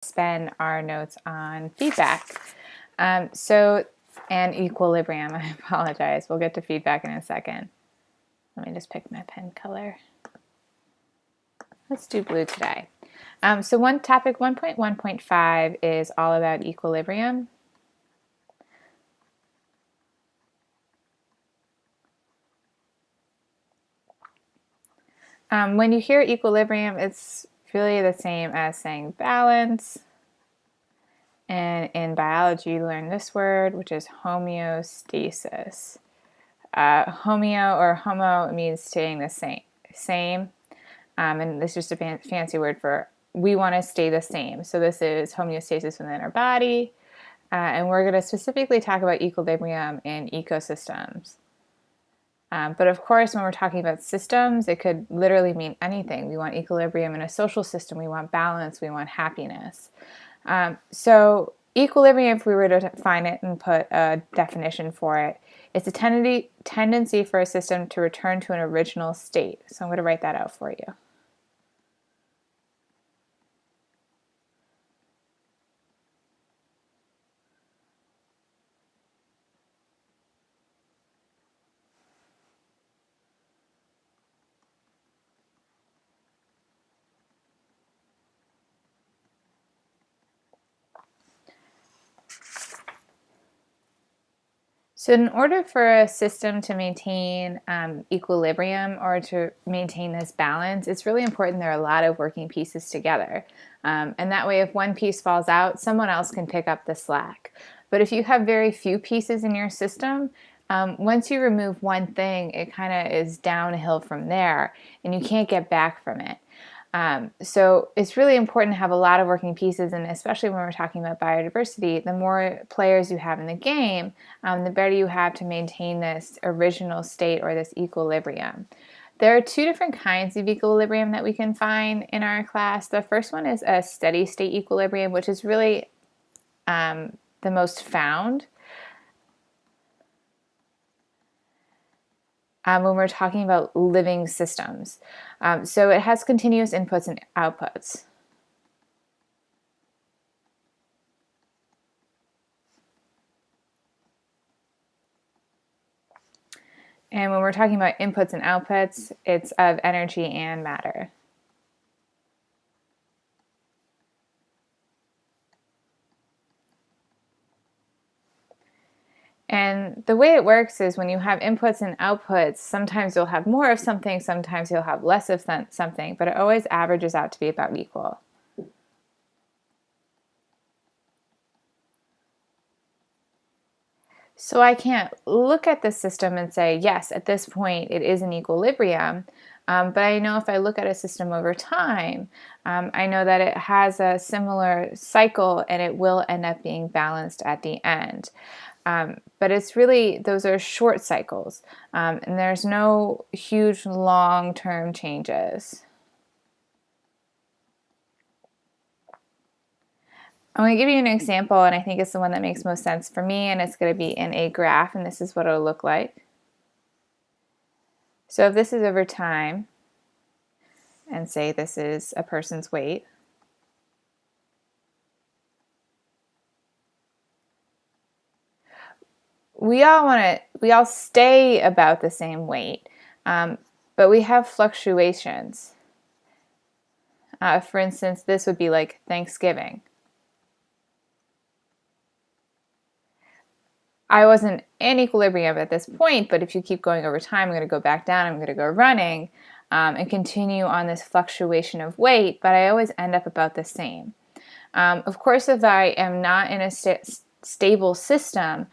spend our notes on feedback. And equilibrium, I apologize. We'll get to feedback in a second. Let me just pick my pen color. Let's do blue today. So topic 1.1.5 is all about equilibrium. When you hear equilibrium, it's really the same as saying balance. And in biology, you learn this word, which is homeostasis. Homeo or homo means staying the same. And this is just a fancy word for we want to stay the same. So this is homeostasis within our body. And we're going to specifically talk about equilibrium in ecosystems. But of course, when we're talking about systems, it could literally mean anything. We want equilibrium in a social system. We want balance. We want happiness. So equilibrium, if we were to define it and put a definition for it, it's a tendency for a system to return to an original state. So I'm going to write that out for you. So in order for a system to maintain equilibrium or to maintain this balance, it's really important there are a lot of working pieces together. And that way, if one piece falls out, someone else can pick up the slack. But if you have very few pieces in your system, once you remove one thing, it kind of is downhill from there, and you can't get back from it. So it's really important to have a lot of working pieces, and especially when we're talking about biodiversity, the more players you have in the game, the better you have to maintain this original state or this equilibrium. There are two different kinds of equilibrium that we can find in our class. The first one is a steady state equilibrium, which is really the most found when we're talking about living systems. So it has continuous inputs and outputs. And when we're talking about inputs and outputs, it's of energy and matter. And the way it works is when you have inputs and outputs, sometimes you'll have more of something, sometimes you'll have less of something, but it always averages out to be about equal. So I can't look at the system and say, yes, at this point it is in equilibrium, but I know if I look at a system over time, I know that it has a similar cycle and it will end up being balanced at the end. But it's really, those are short cycles, and there's no huge long-term changes. I'm going to give you an example, and I think it's the one that makes most sense for me, and it's going to be in a graph, and this is what it'll look like. So if this is over time, and say this is a person's weight, we all stay about the same weight, but we have fluctuations. For instance, this would be like Thanksgiving. I wasn't in equilibrium at this point, but if you keep going over time, I'm going to go back down, I'm going to go running, and continue on this fluctuation of weight, but I always end up about the same. Of course, if I am not in a stable system,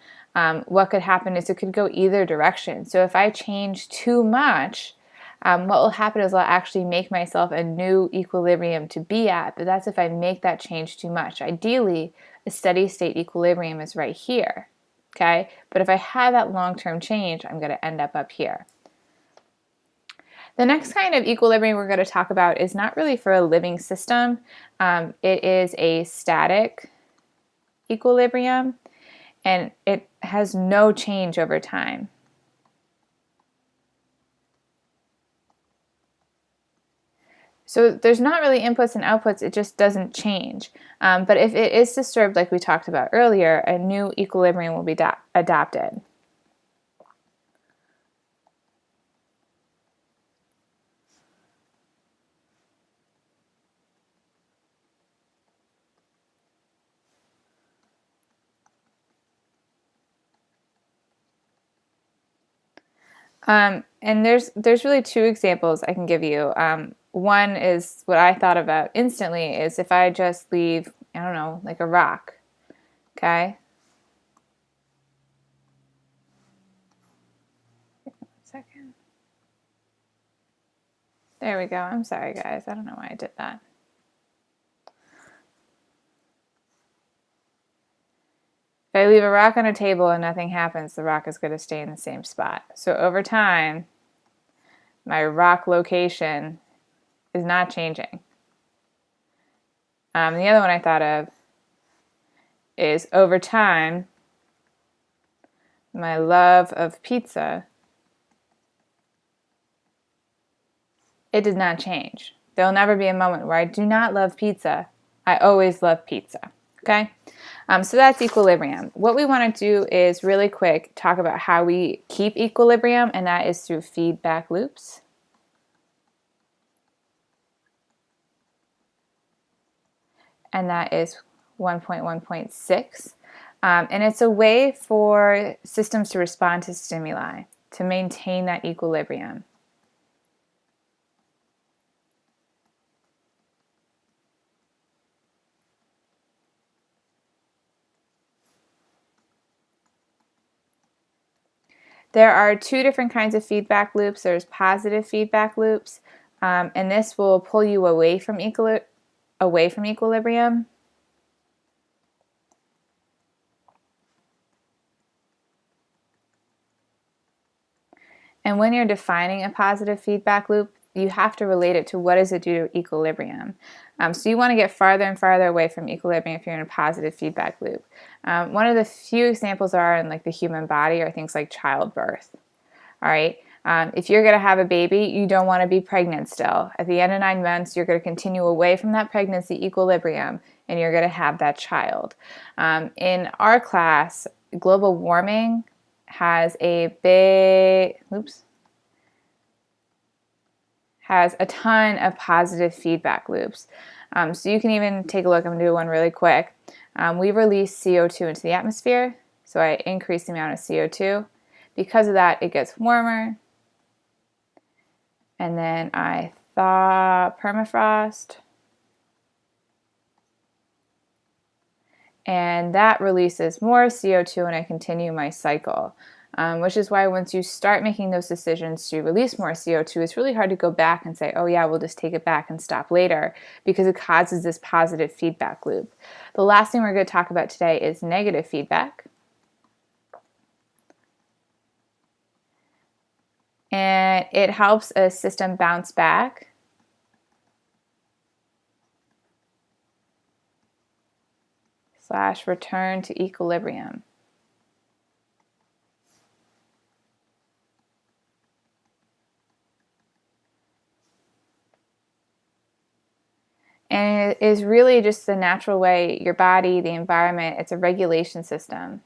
what could happen is it could go either direction. So if I change too much, what will happen is I'll actually make myself a new equilibrium to be at, but that's if I make that change too much. Ideally, a steady state equilibrium is right here. Okay, but if I have that long-term change, I'm going to end up here. The next kind of equilibrium we're going to talk about is not really for a living system. It is a static equilibrium, and it has no change over time. So there's not really inputs and outputs, it just doesn't change. But if it is disturbed, like we talked about earlier, a new equilibrium will be adopted. And there's really two examples I can give you. One is what I thought about instantly is if I just leave, I don't know, like a rock, okay? One second. There we go. I'm sorry, guys. I don't know why I did that. If I leave a rock on a table and nothing happens, the rock is going to stay in the same spot. So over time, my rock location is not changing. The other one I thought of is over time, my love of pizza, it did not change. There will never be a moment where I do not love pizza. I always love pizza, okay? So that's equilibrium. What we want to do is really quick talk about how we keep equilibrium, and that is through feedback loops. And that is 1.1.6. And it's a way for systems to respond to stimuli, to maintain that equilibrium. There are two different kinds of feedback loops. There's positive feedback loops, and this will pull you away from equilibrium. And when you're defining a positive feedback loop, you have to relate it to what does it do to equilibrium. So you want to get farther and farther away from equilibrium if you're in a positive feedback loop. One of the few examples are in like the human body are things like childbirth. All right. If you're going to have a baby, you don't want to be pregnant still. At the end of 9 months, you're going to continue away from that pregnancy equilibrium, and you're going to have that child. In our class, global warming has a ton of positive feedback loops. So you can even take a look. I'm going to do one really quick. We release CO2 into the atmosphere, so I increase the amount of CO2. Because of that, it gets warmer. And then I thaw permafrost. And that releases more CO2 and I continue my cycle. Which is why once you start making those decisions to release more CO2, it's really hard to go back and say, oh yeah, we'll just take it back and stop later, because it causes this positive feedback loop. The last thing we're going to talk about today is negative feedback. And it helps a system bounce back. / return to equilibrium. And it is really just the natural way your body, the environment, it's a regulation system.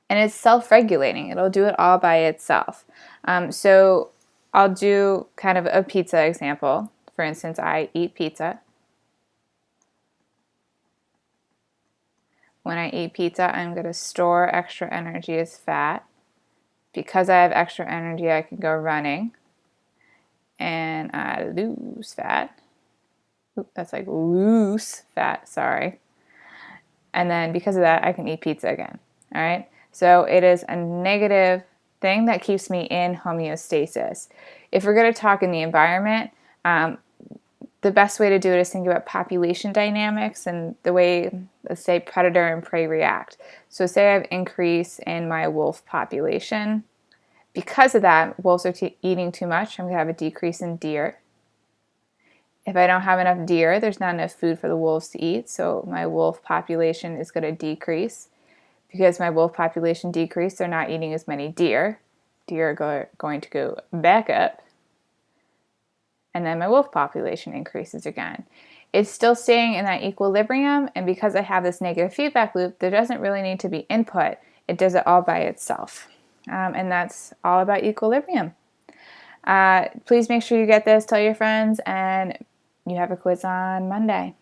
And it's self-regulating. It'll do it all by itself. So I'll do kind of a pizza example. For instance, I eat pizza. When I eat pizza, I'm going to store extra energy as fat. Because I have extra energy, I can go running. And I lose fat. Oop, that's like loose fat, sorry. And then because of that, I can eat pizza again. All right? So it is a negative thing that keeps me in homeostasis. If we're going to talk in the environment, the best way to do it is think about population dynamics and the way, let's say, predator and prey react. So say I have increase in my wolf population. Because of that, wolves are eating too much. I'm going to have a decrease in deer. If I don't have enough deer, there's not enough food for the wolves to eat, so my wolf population is going to decrease. Because my wolf population decreased, they're not eating as many deer. Deer are going to go back up. and then my wolf population increases again. It's still staying in that equilibrium, and because I have this negative feedback loop, there doesn't really need to be input. It does it all by itself. And that's all about equilibrium. Please make sure you get this, tell your friends, and you have a quiz on Monday.